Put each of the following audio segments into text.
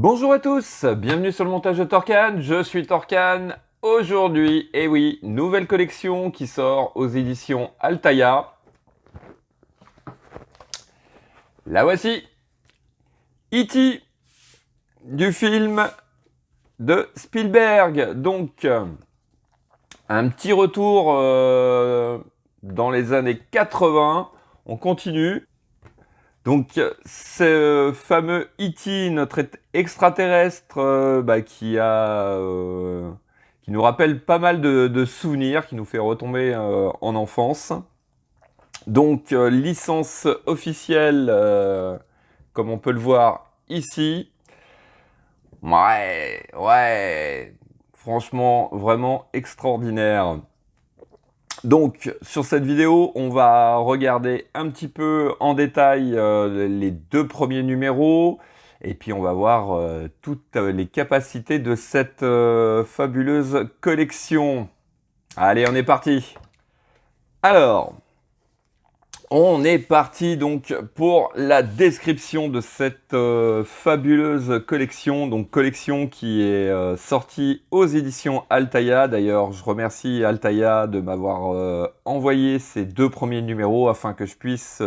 Bonjour à tous, bienvenue sur le montage de Torcan, je suis Torcan. Aujourd'hui, et oui, nouvelle collection qui sort aux éditions Altaïa. La voici, E.T. du film de Spielberg. Donc, un petit retour dans les années 80, on continue. Donc, ce fameux E.T., notre extraterrestre qui nous rappelle pas mal de souvenirs, qui nous fait retomber en enfance. Donc, licence officielle, comme on peut le voir ici. Ouais, franchement, vraiment extraordinaire. Donc, sur cette vidéo, on va regarder un petit peu en détail les deux premiers numéros, et puis on va voir toutes les capacités de cette fabuleuse collection. Allez, on est parti. Alors, on est parti donc pour la description de cette fabuleuse collection. Donc collection qui est sortie aux éditions Altaïa. D'ailleurs, je remercie Altaïa de m'avoir envoyé ces deux premiers numéros afin que je puisse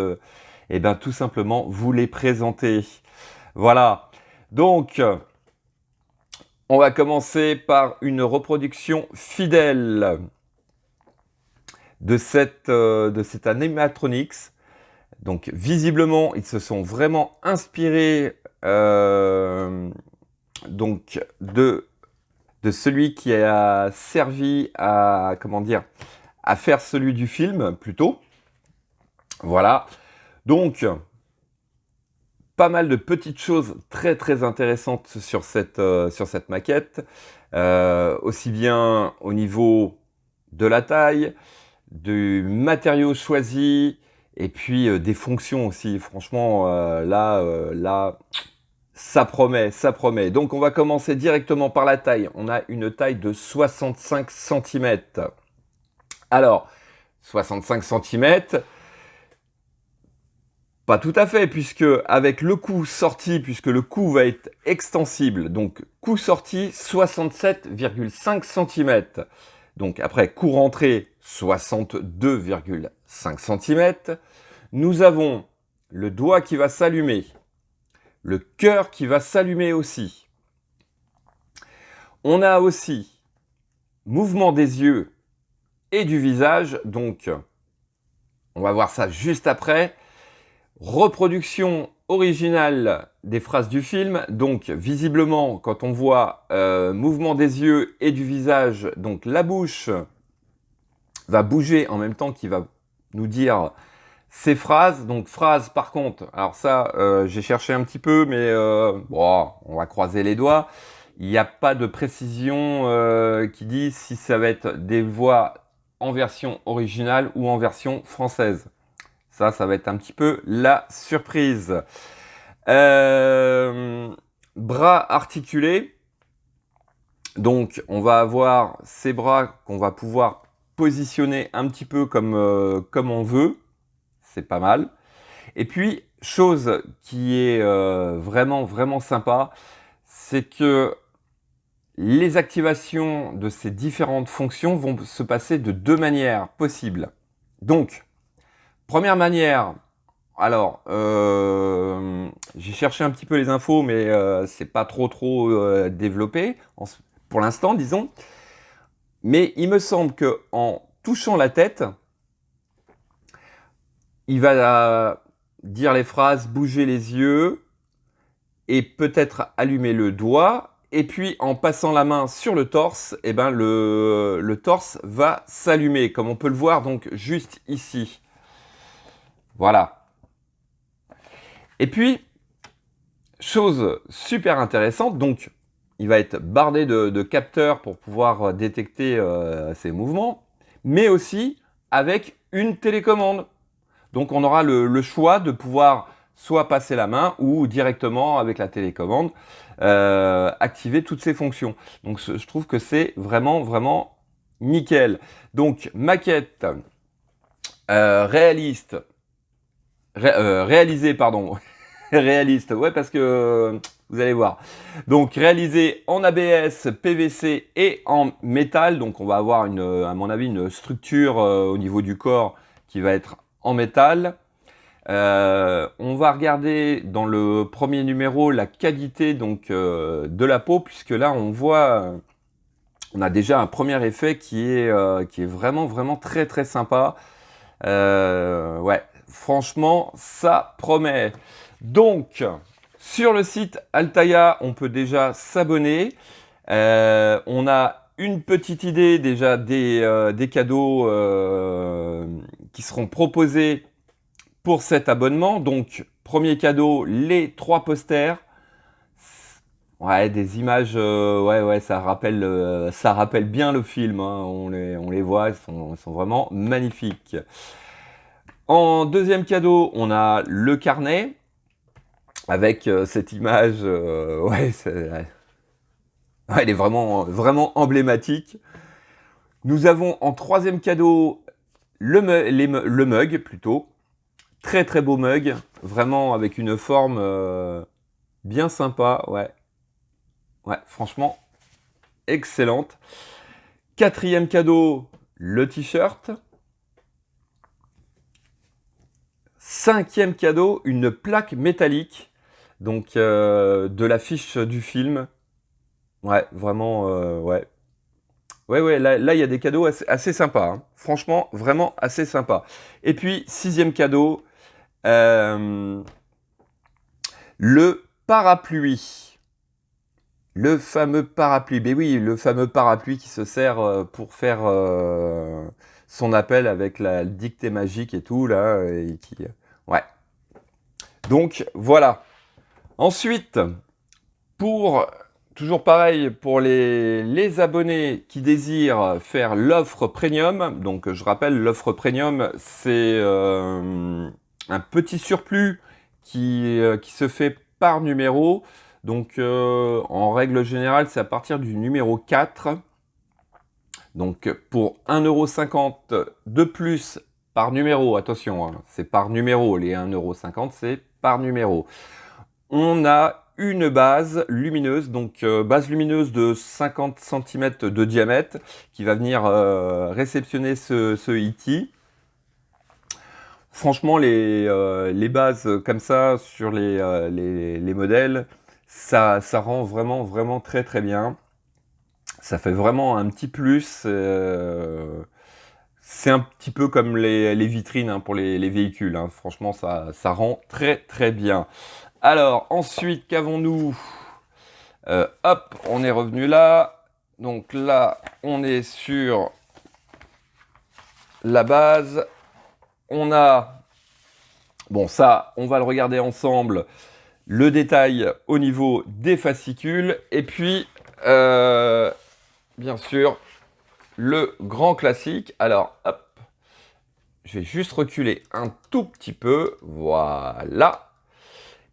tout simplement vous les présenter. Voilà. Donc, on va commencer par une reproduction fidèle de cet animatronics. Donc visiblement, ils se sont vraiment inspirés donc de celui qui a servi à, comment dire, à faire celui du film plutôt. Voilà. Donc pas mal de petites choses très très intéressantes sur cette maquette, aussi bien au niveau de la taille, du matériau choisi, et puis des fonctions aussi. Franchement, là, ça promet, ça promet. Donc on va commencer directement par la taille. On a une taille de 65 cm. Alors, 65 cm, pas tout à fait, puisque avec le coup sorti, puisque le coup va être extensible, donc coup sorti 67,5 cm. Donc après, coup rentré, 62,5 cm. Nous avons le doigt qui va s'allumer, le cœur qui va s'allumer aussi. On a aussi mouvement des yeux et du visage, donc on va voir ça juste après. Reproduction originale des phrases du film, donc visiblement quand on voit mouvement des yeux et du visage, donc la bouche va bouger en même temps qu'il va nous dire ces phrases. Donc phrases par contre, alors ça j'ai cherché un petit peu, mais bon, on va croiser les doigts. Il n'y a pas de précision qui dit si ça va être des voix en version originale ou en version française. Ça va être un petit peu la surprise. Bras articulés. Donc, on va avoir ces bras qu'on va pouvoir positionner un petit peu comme on veut. C'est pas mal. Et puis, chose qui est vraiment, vraiment sympa, c'est que les activations de ces différentes fonctions vont se passer de deux manières possibles. Donc, première manière, alors, j'ai cherché un petit peu les infos, mais c'est pas trop développé, pour l'instant, disons. Mais il me semble qu'en touchant la tête, il va dire les phrases, bouger les yeux, et peut-être allumer le doigt. Et puis, en passant la main sur le torse, eh ben, le torse va s'allumer, comme on peut le voir donc juste ici. Voilà. Et puis, chose super intéressante, donc il va être bardé de capteurs pour pouvoir détecter ses mouvements, mais aussi avec une télécommande. Donc on aura le choix de pouvoir soit passer la main ou directement avec la télécommande activer toutes ces fonctions. Donc je trouve que c'est vraiment, vraiment nickel. Donc maquette réalisée, pardon, Réaliste, ouais, parce que vous allez voir. Donc réalisé en ABS, PVC et en métal. Donc on va avoir à mon avis, une structure au niveau du corps qui va être en métal. On va regarder dans le premier numéro la qualité donc de la peau, puisque là on voit, on a déjà un premier effet qui est vraiment vraiment très très sympa. Ouais, franchement, ça promet. Donc, sur le site Altaïa, on peut déjà s'abonner. On a une petite idée déjà des cadeaux qui seront proposés pour cet abonnement. Donc, premier cadeau, les 3 posters. Ouais, des images, ouais, ça rappelle bien le film, hein. On les voit, ils sont vraiment magnifiques. En deuxième cadeau, on a le carnet avec cette image, ouais, elle est vraiment, vraiment emblématique. Nous avons en troisième cadeau le mug plutôt, très très beau mug, vraiment avec une forme bien sympa, ouais, ouais, franchement excellente. Quatrième cadeau, le t-shirt. Cinquième cadeau, une plaque métallique, donc de l'affiche du film. Ouais, vraiment, ouais. Ouais, là, il y a des cadeaux assez sympas, hein. Franchement, vraiment assez sympa. Et puis, sixième cadeau, le parapluie. Le fameux parapluie. Mais oui, le fameux parapluie qui se sert pour faire son appel avec la dictée magique et tout, là, et qui... Ouais. Donc, voilà. Ensuite, toujours pareil, pour les abonnés qui désirent faire l'offre premium, donc je rappelle, l'offre premium, c'est un petit surplus qui se fait par numéro. Donc en règle générale, c'est à partir du numéro 4. Donc pour 1,50 € de plus par numéro, attention, hein, c'est par numéro, les 1,50 €, c'est par numéro. On a une base lumineuse, donc base lumineuse de 50 cm de diamètre, qui va venir réceptionner ce E.T. Franchement, les bases comme ça sur les modèles, ça rend vraiment, vraiment très très bien. Ça fait vraiment un petit plus. C'est un petit peu comme les vitrines, hein, pour les véhicules, hein. Franchement, ça rend très très bien. Alors, ensuite, qu'avons-nous? Hop, on est revenu là. Donc là, on est sur la base. On a... Bon, ça, on va le regarder ensemble. Le détail au niveau des fascicules. Et puis, bien sûr, le grand classique. Alors, hop. Je vais juste reculer un tout petit peu. Voilà.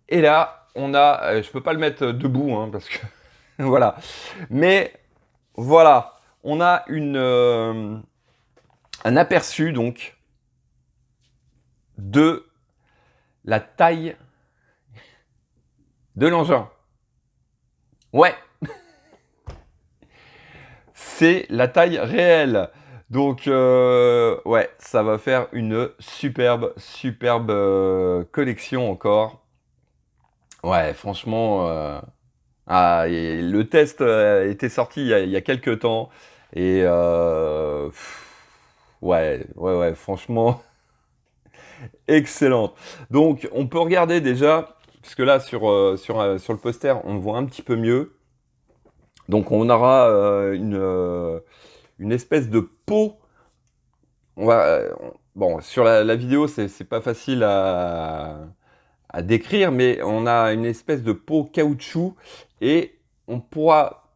Et là, on a... je peux pas le mettre debout, hein, parce que... voilà. Mais voilà, on a un aperçu donc de la taille de l'engin. Ouais, c'est la taille réelle. Donc ouais, ça va faire une superbe, superbe collection encore. Ouais, franchement, et le test était sorti il y a quelques temps. Et ouais, franchement, excellente. Donc, on peut regarder déjà, puisque là, sur le poster, on voit un petit peu mieux. Donc, on aura une espèce de peau. Bon, sur la vidéo, c'est pas facile à décrire, mais on a une espèce de peau caoutchouc et on pourra...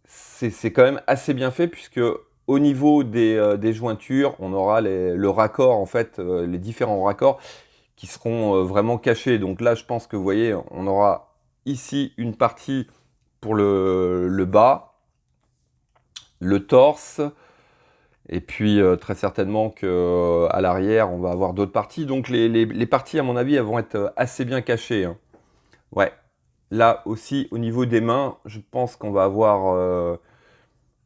C'est quand même assez bien fait, puisque au niveau des jointures, on aura le raccord, en fait, les différents raccords qui seront vraiment cachés. Donc là, je pense que vous voyez, on aura ici une partie pour le bas, le torse, et puis très certainement qu'à l'arrière, on va avoir d'autres parties. Donc les parties, à mon avis, elles vont être assez bien cachées, hein. Ouais, là aussi, au niveau des mains, je pense qu'on va avoir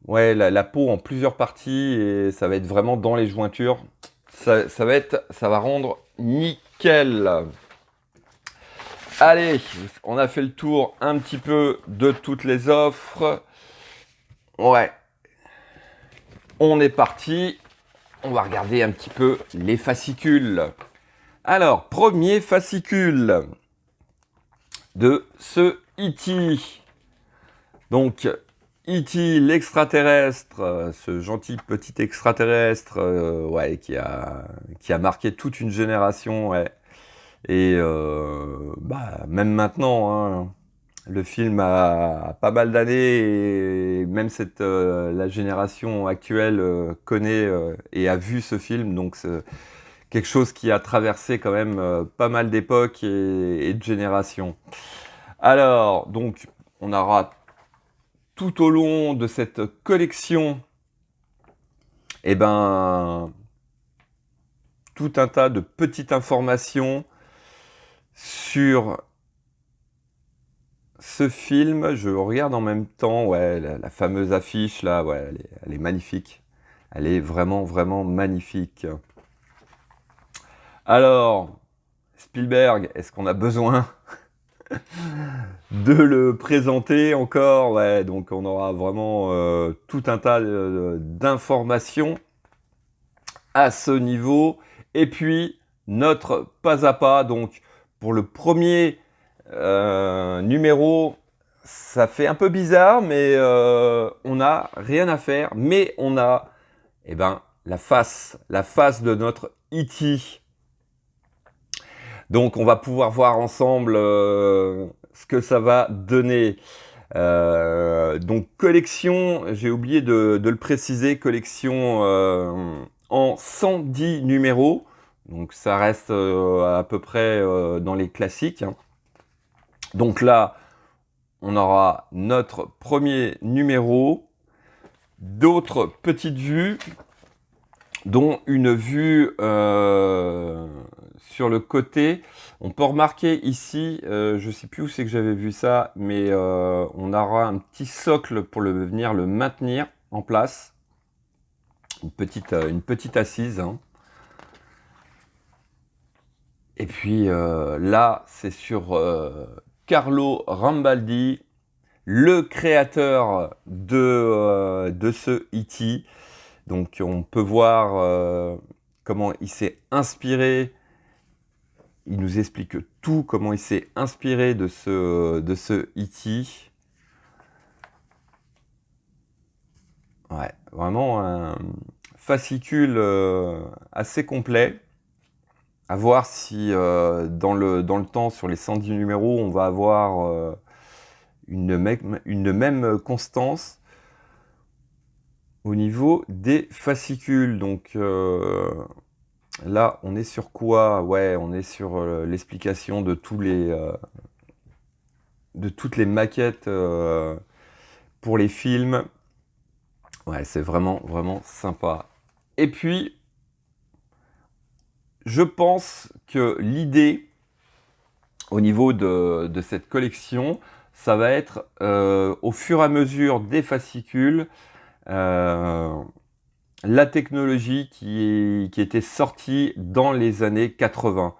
ouais, la peau en plusieurs parties et ça va être vraiment dans les jointures. Ça va rendre nickel. Allez, on a fait le tour un petit peu de toutes les offres. Ouais, on est parti. On va regarder un petit peu les fascicules. Alors, premier fascicule de ce E.T. Donc, E.T. l'extraterrestre, ce gentil petit extraterrestre, ouais, qui a marqué toute une génération, ouais. Et bah, même maintenant, hein, le film a pas mal d'années et même la génération actuelle connaît et a vu ce film, donc c'est quelque chose qui a traversé quand même pas mal d'époques et de générations. Alors, donc, on aura tout au long de cette collection, eh ben, tout un tas de petites informations sur ce film. Je regarde en même temps, ouais, la fameuse affiche là, ouais, elle est magnifique. Elle est vraiment, vraiment magnifique. Alors, Spielberg, est-ce qu'on a besoin de le présenter encore? Ouais, donc on aura vraiment tout un tas d'informations à ce niveau. Et puis, notre pas à pas, donc pour le premier numéro, ça fait un peu bizarre, mais on n'a rien à faire. Mais on a eh ben, la face de notre E.T. Donc on va pouvoir voir ensemble ce que ça va donner. Donc collection, j'ai oublié de le préciser, collection en 110 numéros. Donc ça reste à peu près dans les classiques, hein. Donc là, on aura notre premier numéro, d'autres petites vues, dont une vue sur le côté. On peut remarquer ici, je ne sais plus où c'est que j'avais vu ça, mais on aura un petit socle pour venir le maintenir en place. Une petite assise, hein. Et puis là, c'est sur Carlo Rambaldi, le créateur de ce E.T. Donc on peut voir comment il s'est inspiré. Il nous explique tout, comment il s'est inspiré de ce E.T. Ouais, vraiment un fascicule assez complet. À voir si dans le temps, sur les 110 numéros, on va avoir une même constance au niveau des fascicules. Donc là, on est sur quoi? Ouais, on est sur l'explication de de toutes les maquettes pour les films. Ouais, c'est vraiment, vraiment sympa. Et puis, je pense que l'idée, au niveau de cette collection, ça va être, au fur et à mesure des fascicules, la technologie qui était sortie dans les années 80.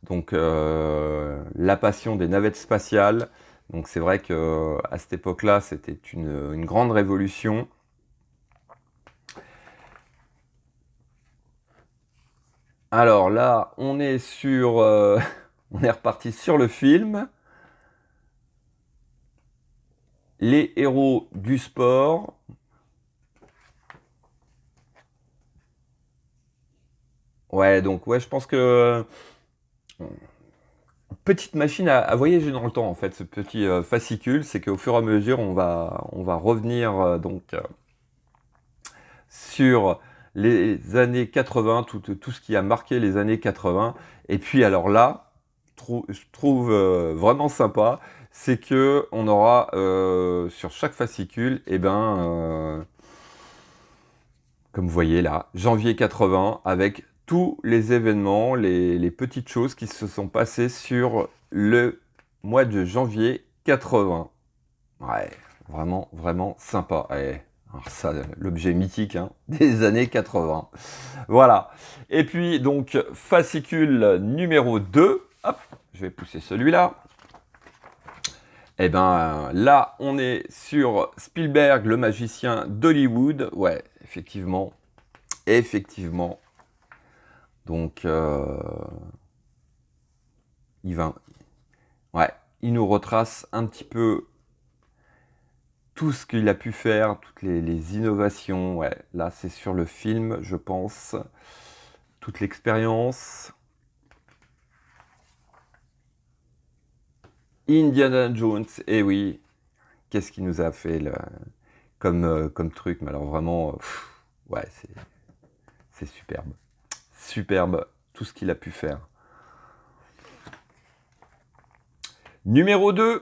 Donc, la passion des navettes spatiales. Donc, c'est vrai qu'à cette époque-là, c'était une grande révolution. Alors là, on est sur, on est reparti sur le film. Les héros du sport. Ouais, donc ouais, je pense que petite machine à voyager dans le temps en fait, ce petit fascicule, c'est qu'au fur et à mesure, on va revenir donc sur les années 80, tout ce qui a marqué les années 80. Et puis alors là, je trouve vraiment sympa, c'est que on aura sur chaque fascicule, et ben, comme vous voyez là, janvier 80, avec tous les événements, les petites choses qui se sont passées sur le mois de janvier 80. Ouais, vraiment, vraiment sympa. Ouais. Alors ça, l'objet mythique hein, des années 80. Voilà. Et puis, donc, fascicule numéro 2. Hop, je vais pousser celui-là. Et ben là, on est sur Spielberg, le magicien d'Hollywood. Ouais, effectivement. Effectivement. Donc, il nous retrace un petit peu tout ce qu'il a pu faire, toutes les innovations. Ouais, là, c'est sur le film, je pense. Toute l'expérience. Indiana Jones, eh oui. Qu'est-ce qu'il nous a fait comme truc? Mais alors vraiment, ouais, c'est superbe. Superbe, tout ce qu'il a pu faire. Numéro 2.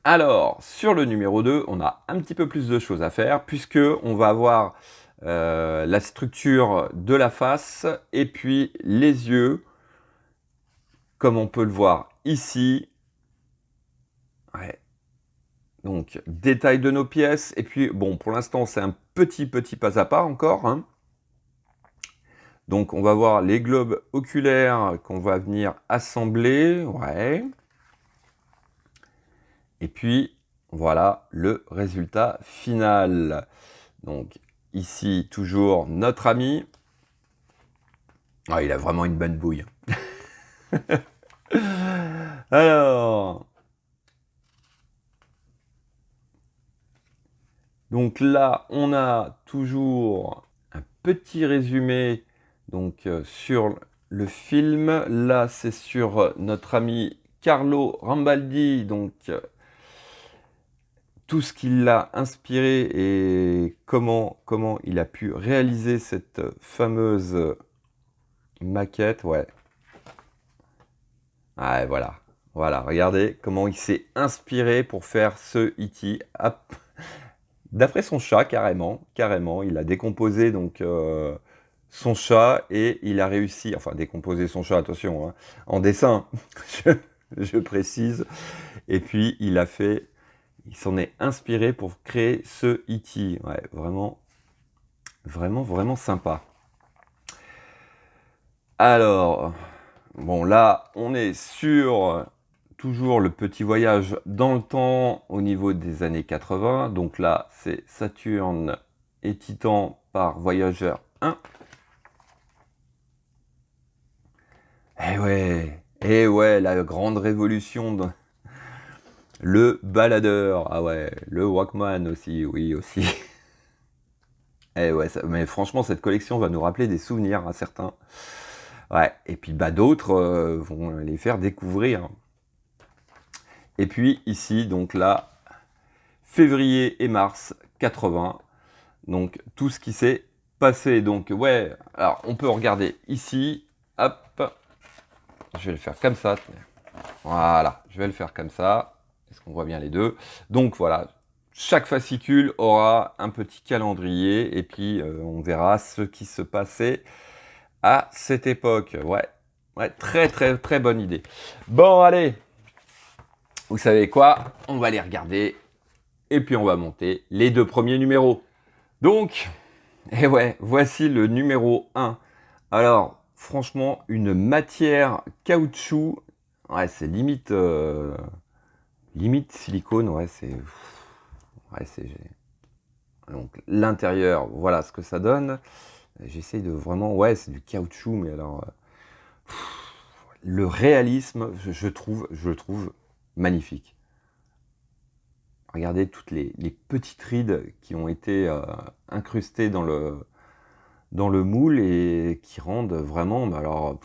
Alors, sur le numéro 2, on a un petit peu plus de choses à faire, puisque on va avoir la structure de la face, et puis les yeux, comme on peut le voir ici. Ouais. Donc, détail de nos pièces, et puis, bon, pour l'instant, c'est un petit pas à pas encore, hein. Donc, on va voir les globes oculaires qu'on va venir assembler, ouais. Et puis, voilà le résultat final. Donc, ici, toujours notre ami. Ah, il a vraiment une bonne bouille. Alors... Donc là, on a toujours un petit résumé donc, sur le film. Là, c'est sur notre ami Carlo Rambaldi, donc tout ce qui l'a inspiré et comment il a pu réaliser cette fameuse maquette. Ouais. Ah, voilà. Voilà, regardez comment il s'est inspiré pour faire ce E.T. D'après son chat, carrément, il a décomposé donc son chat et il a réussi, enfin décomposer son chat, attention, hein, en dessin, je précise. Et puis il s'en est inspiré pour créer ce E.T. Ouais, vraiment sympa. Alors, bon là, on est sur toujours le petit voyage dans le temps au niveau des années 80. Donc là, c'est Saturne et Titan par Voyageur 1. Eh ouais, la grande révolution. Le baladeur, ah ouais, le Walkman aussi, oui aussi. Eh ouais, mais franchement, cette collection va nous rappeler des souvenirs à certains. Ouais, et puis bah, d'autres vont les faire découvrir. Et puis ici, donc là, février et mars 80. Donc tout ce qui s'est passé. Donc ouais, alors on peut regarder ici. Hop, je vais le faire comme ça. Voilà, je vais le faire comme ça. Est-ce qu'on voit bien les deux? Donc voilà, chaque fascicule aura un petit calendrier et puis on verra ce qui se passait à cette époque. Ouais, ouais, très bonne idée. Bon, allez, vous savez quoi? On va les regarder et puis on va monter les deux premiers numéros. Donc, et ouais, voici le numéro 1. Alors, franchement, une matière caoutchouc, ouais, c'est limite silicone, ouais, c'est... Ouais, c'est... Donc, l'intérieur, voilà ce que ça donne. J'essaye de vraiment... Ouais, c'est du caoutchouc, mais alors... le réalisme, je le trouve magnifique. Regardez toutes les petites rides qui ont été incrustées dans le moule et qui rendent vraiment... Bah alors,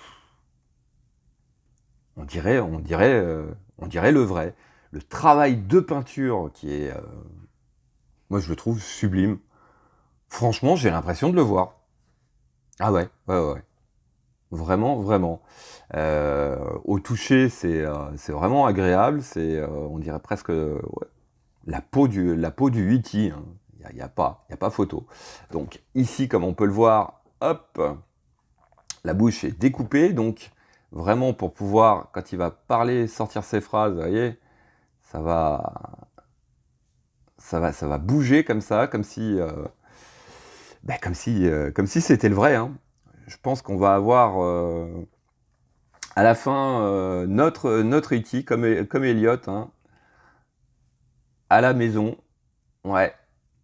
on dirait le vrai. Le travail de peinture qui est... moi, je le trouve sublime. Franchement, j'ai l'impression de le voir. Ah ouais. Vraiment. Au toucher, c'est vraiment agréable. On dirait presque ouais, la peau du E.T. Hein. Il n'y a pas photo. Donc ici, comme on peut le voir, hop, la bouche est découpée. Donc vraiment pour pouvoir, quand il va parler, sortir ses phrases, vous voyez, ça va bouger comme ça, comme si, comme si c'était le vrai, hein. Je pense qu'on va avoir à la fin notre E.T. comme Elliot, hein, à la maison. Ouais,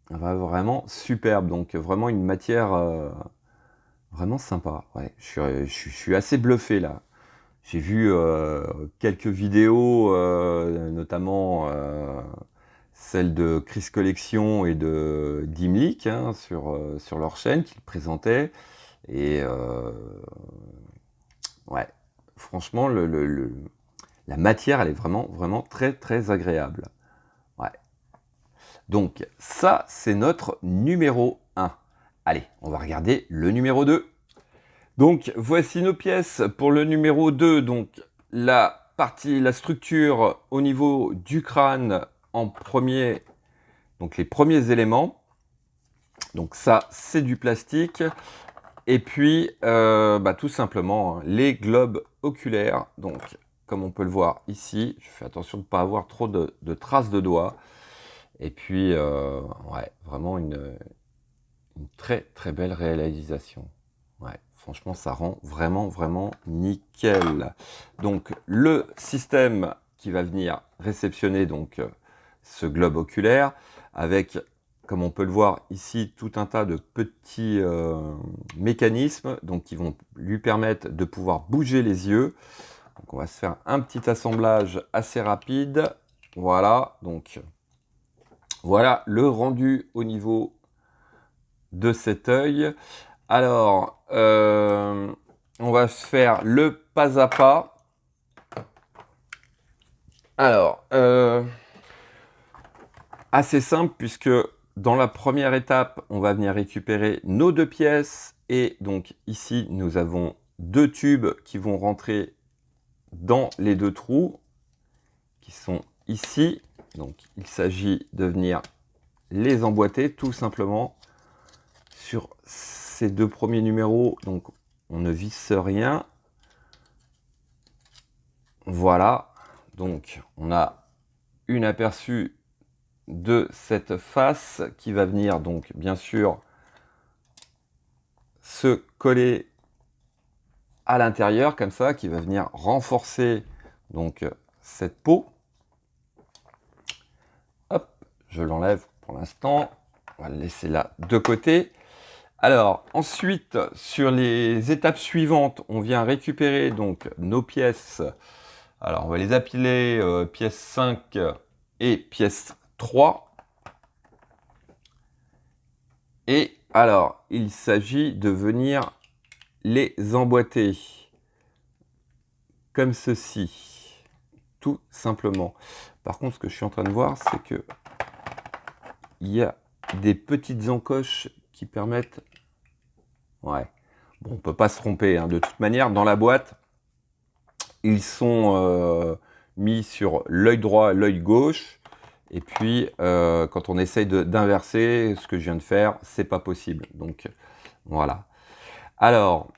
vraiment superbe. Donc vraiment une matière vraiment sympa. Ouais, je suis assez bluffé là. J'ai vu quelques vidéos, notamment celle de Chris Collection et de Dimlik, hein, sur leur chaîne qu'ils présentaient. Et ouais, franchement, la matière, elle est vraiment très très agréable. Ouais. Donc ça, c'est notre numéro 1. Allez, on va regarder le numéro 2. Donc voici nos pièces pour le numéro 2. Donc la structure au niveau du crâne en premier, donc les premiers éléments. Donc ça, c'est du plastique. Et puis, tout simplement, hein, les globes oculaires. Donc, comme on peut le voir ici, je fais attention de ne pas avoir trop de traces de doigts. Et puis, ouais, vraiment une très très belle réalisation. Ouais, franchement, ça rend vraiment nickel. Donc, le système qui va venir réceptionner donc ce globe oculaire avec, comme on peut le voir ici, tout un tas de petits mécanismes donc, qui vont lui permettre de pouvoir bouger les yeux. Donc, on va se faire un petit assemblage assez rapide. Voilà, donc voilà le rendu au niveau de cet œil. Alors, on va se faire le pas à pas. Alors, assez simple puisque dans la première étape, on va venir récupérer nos 2 pièces. Et donc ici, nous avons 2 tubes qui vont rentrer dans les 2 trous qui sont ici. Donc il s'agit de venir les emboîter tout simplement sur ces 2 premiers numéros. Donc on ne visse rien. Voilà, donc on a une aperçu de cette face qui va venir donc bien sûr se coller à l'intérieur comme ça, qui va venir renforcer donc cette peau. Hop, je l'enlève pour l'instant, on va le laisser là de côté. Alors ensuite, sur les étapes suivantes, on vient récupérer donc nos pièces. Alors on va les appeler pièce 5 et pièce 3. Et alors, il s'agit de venir les emboîter comme ceci, tout simplement. Par contre, ce que je suis en train de voir, c'est que il y a des petites encoches qui permettent... Ouais, bon, on peut pas se tromper, hein. De toute manière, dans la boîte, ils sont mis sur l'œil droit, l'œil gauche. Et puis, quand on essaye d'inverser, ce que je viens de faire, c'est pas possible. Donc, voilà. Alors,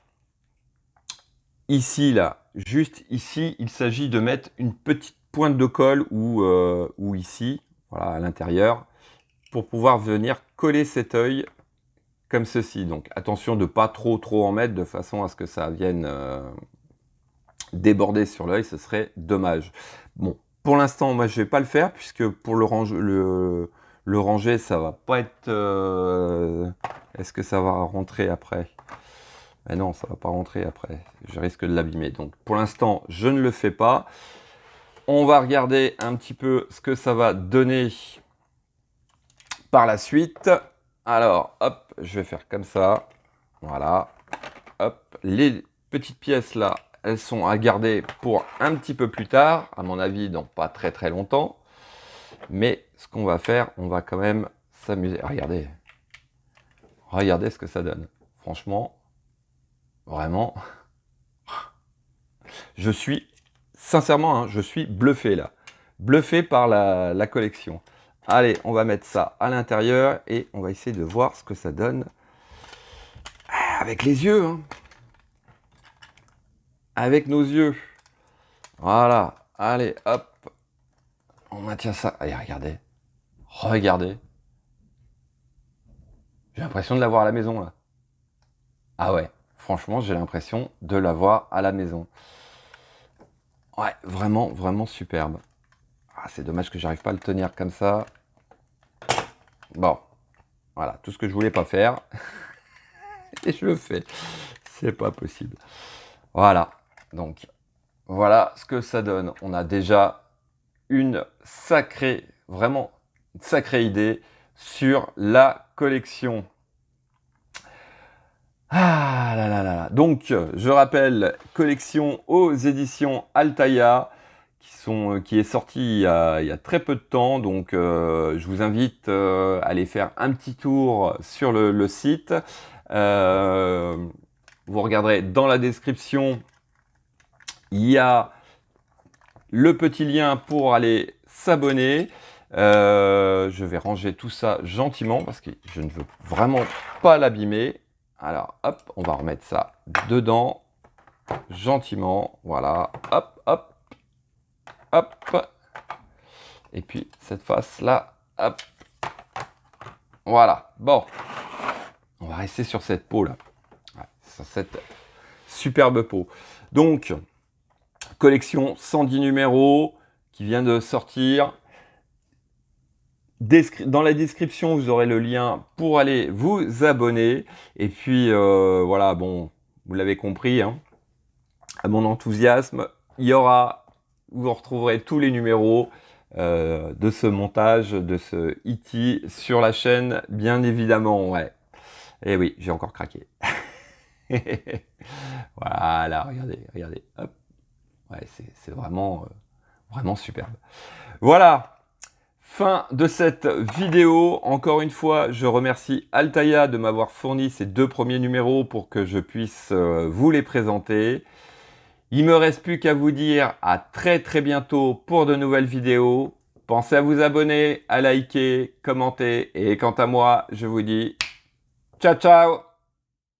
ici, là, juste ici, il s'agit de mettre une petite pointe de colle ou ici, voilà, à l'intérieur, pour pouvoir venir coller cet œil comme ceci. Donc, attention de ne pas trop en mettre de façon à ce que ça vienne déborder sur l'œil, ce serait dommage. Bon, pour l'instant, moi, je vais pas le faire puisque pour le ranger, ça va pas être... Est-ce que ça va rentrer après? Mais non, ça va pas rentrer après. Je risque de l'abîmer. Donc, pour l'instant, je ne le fais pas. On va regarder un petit peu ce que ça va donner par la suite. Alors, hop, je vais faire comme ça. Voilà. Hop, les petites pièces là, elles sont à garder pour un petit peu plus tard, à mon avis, dans pas très longtemps. Mais ce qu'on va faire, on va quand même s'amuser. Regardez. Regardez ce que ça donne. Franchement, vraiment, je suis, sincèrement, hein, je suis bluffé là. Bluffé par la collection. Allez, on va mettre ça à l'intérieur et on va essayer de voir ce que ça donne avec les yeux, hein. avec nos yeux. Voilà. Allez, hop. On maintient ça. Allez, regardez. Regardez. J'ai l'impression de l'avoir à la maison, là. Ah ouais, franchement, j'ai l'impression de l'avoir à la maison. Ouais, vraiment, vraiment superbe. Ah, c'est dommage que j'arrive pas à le tenir comme ça. Bon, voilà, tout ce que je voulais pas faire. Et je le fais. C'est pas possible. Voilà, donc, voilà ce que ça donne. On a déjà une sacrée, vraiment, une sacrée idée sur la collection. Ah là là là là. Donc, je rappelle, collection aux éditions Altaïa, qui est sortie il y a très peu de temps. Donc, je vous invite à aller faire un petit tour sur le site. Vous regarderez dans la description, il y a le petit lien pour aller s'abonner. Je vais ranger tout ça gentiment parce que je ne veux vraiment pas l'abîmer. Alors, hop, on va remettre ça dedans, gentiment, voilà, hop, hop, hop, et puis cette face-là, hop, voilà, bon, on va rester sur cette peau-là, ouais, sur cette superbe peau. Donc, collection 110 numéros qui vient de sortir. Dans la description, vous aurez le lien pour aller vous abonner. Et puis, voilà, bon, vous l'avez compris, hein, à mon enthousiasme, vous retrouverez tous les numéros de ce montage, de ce E.T. sur la chaîne, bien évidemment, ouais. Et oui, j'ai encore craqué. Voilà, regardez, regardez, hop. Ouais, c'est vraiment, vraiment superbe. Voilà. Fin de cette vidéo. Encore une fois, je remercie Altaïa de m'avoir fourni ces 2 premiers numéros pour que je puisse vous les présenter. Il me reste plus qu'à vous dire à très très bientôt pour de nouvelles vidéos. Pensez à vous abonner, à liker, commenter et quant à moi, je vous dis ciao ciao.